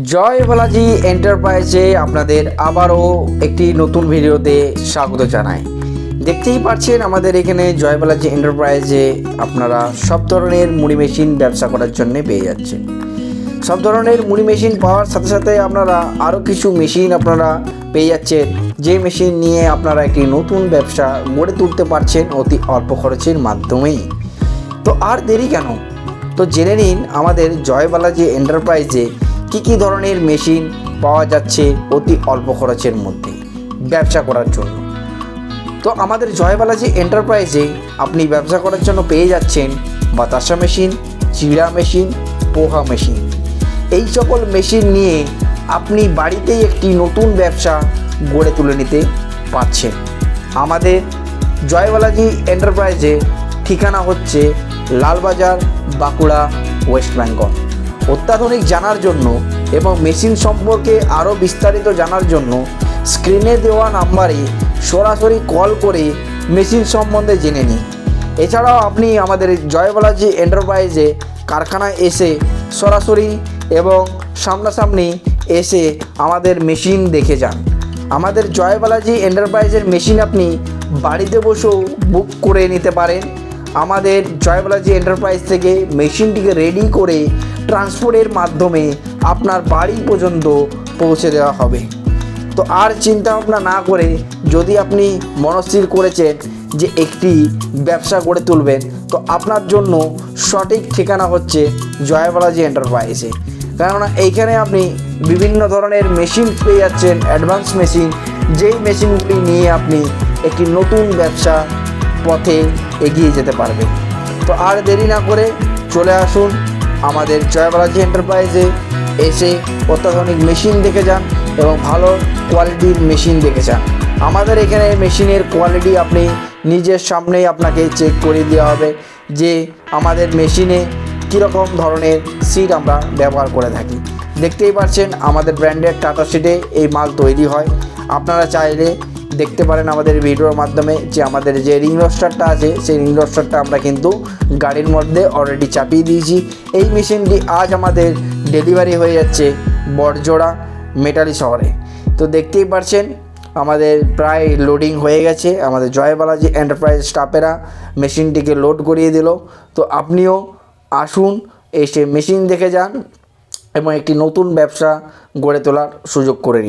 জয় বালাজি এন্টারপ্রাইজে আপনাদের আবারও একটি নতুন ভিডিওতে স্বাগত জানাই। দেখতেই পাচ্ছেন আমাদের এখানে জয় বালাজি এন্টারপ্রাইজে আপনারা সব ধরনের মুড়ি মেশিন ব্যবসা করার জন্য পেয়ে যাচ্ছেন। সব ধরনের মুড়ি মেশিন পাওয়ার সাথে সাথে আপনারা আরও কিছু মেশিন আপনারা পেয়ে যাচ্ছেন, যে মেশিন নিয়ে আপনারা একটি নতুন ব্যবসা গড়ে তুলতে পারছেন অতি অল্প খরচের মাধ্যমেই। তো আর দেরি কেন, তো জেনে নিন আমাদের জয় বালাজি এন্টারপ্রাইজে কী ধরনের মেশিন পাওয়া যাচ্ছে অতি অল্প খরচের মধ্যে ব্যবসা করার জন্য। তো আমাদের জয় বালাজি এন্টারপ্রাইজে আপনি ব্যবসা করার জন্য পেয়ে যাচ্ছেন বাতাসা মেশিন, চিড়া মেশিন, পোহা মেশিন। এই সকল মেশিন নিয়ে আপনি বাড়িতেই একটি নতুন ব্যবসা গড়ে তুলে নিতে পারছেন। আমাদের জয় বালাজি এন্টারপ্রাইজে ঠিকানা হচ্ছে লালবাজার, বাঁকুড়া, ওয়েস্ট বেঙ্গল। অত্যাধুনিক জানার জন্য এবং মেশিন সম্পর্কে আরও বিস্তারিত জানার জন্য স্ক্রিনে দেওয়া নাম্বারে সরাসরি কল করে মেশিন সম্বন্ধে জেনে নিন। এছাড়াও আপনি আমাদের জয় বালাজি এন্টারপ্রাইজে কারখানায় এসে সরাসরি এবং সামনাসামনি এসে আমাদের মেশিন দেখে যান। আমাদের জয় বালাজি এন্টারপ্রাইজের মেশিন আপনি বাড়িতে বসেও বুক করে নিতে পারেন। আমাদের জয় বালাজি এন্টারপ্রাইজ থেকে মেশিনটিকে রেডি করে ট্রান্সপোর্টের মাধ্যমে আপনার বাড়ি পর্যন্ত পৌঁছে দেওয়া হবে। তো আর চিন্তা ভাবনা না করে যদি আপনি মনস্থির করেছেন যে একটি ব্যবসা গড়ে তুলবেন, তো আপনার জন্য সঠিক ঠিকানা হচ্ছে জয় বালাজি এন্টারপ্রাইজে। কেননা এইখানে আপনি বিভিন্ন ধরনের মেশিন পেয়ে যাচ্ছেন, অ্যাডভান্স মেশিন, যেই মেশিনগুলি নিয়ে আপনি একটি নতুন ব্যবসা পথে এগিয়ে যেতে পারবেন। তো আর দেরি না করে চলে আসুন আমাদের জয় বালাজি এন্টারপ্রাইজে, এসে অত্যাধুনিক মেশিন দেখে যান এবং ভালো কোয়ালিটির মেশিন দেখে যান। আমাদের এখানে মেশিনের কোয়ালিটি আপনি নিজের সামনেই আপনাকে চেক করে দেওয়া হবে যে আমাদের মেশিনে কীরকম ধরনের সিট আমরা ব্যবহার করে থাকি। দেখতেই পাচ্ছেন আমাদের ব্র্যান্ডের টাটা সিটে এই মাল তৈরি হয়। আপনারা চাইলে দেখতে পারেন আমাদের ভিডিওর মাধ্যমে যে আমাদের যে রিং রোস্টারটা আছে সেই রিং রোস্টারটা আমরা কিন্তু গাড়ির মধ্যে অলরেডি চাপিয়ে দিয়েছি। এই মেশিনটি আজ আমাদের ডেলিভারি হয়ে যাচ্ছে বড়জোড়া মেটালি শহরে। তো দেখতেই পাচ্ছেন আমাদের প্রায় লোডিং হয়ে গেছে। আমাদের জয় বালাজি এন্টারপ্রাইজ স্টাফেরা মেশিনটিকে লোড করিয়ে দিল। তো আপনিও আসুন, এসে মেশিন দেখে যান এবং একটি নতুন ব্যবসা গড়ে তোলার সুযোগ করে নিন।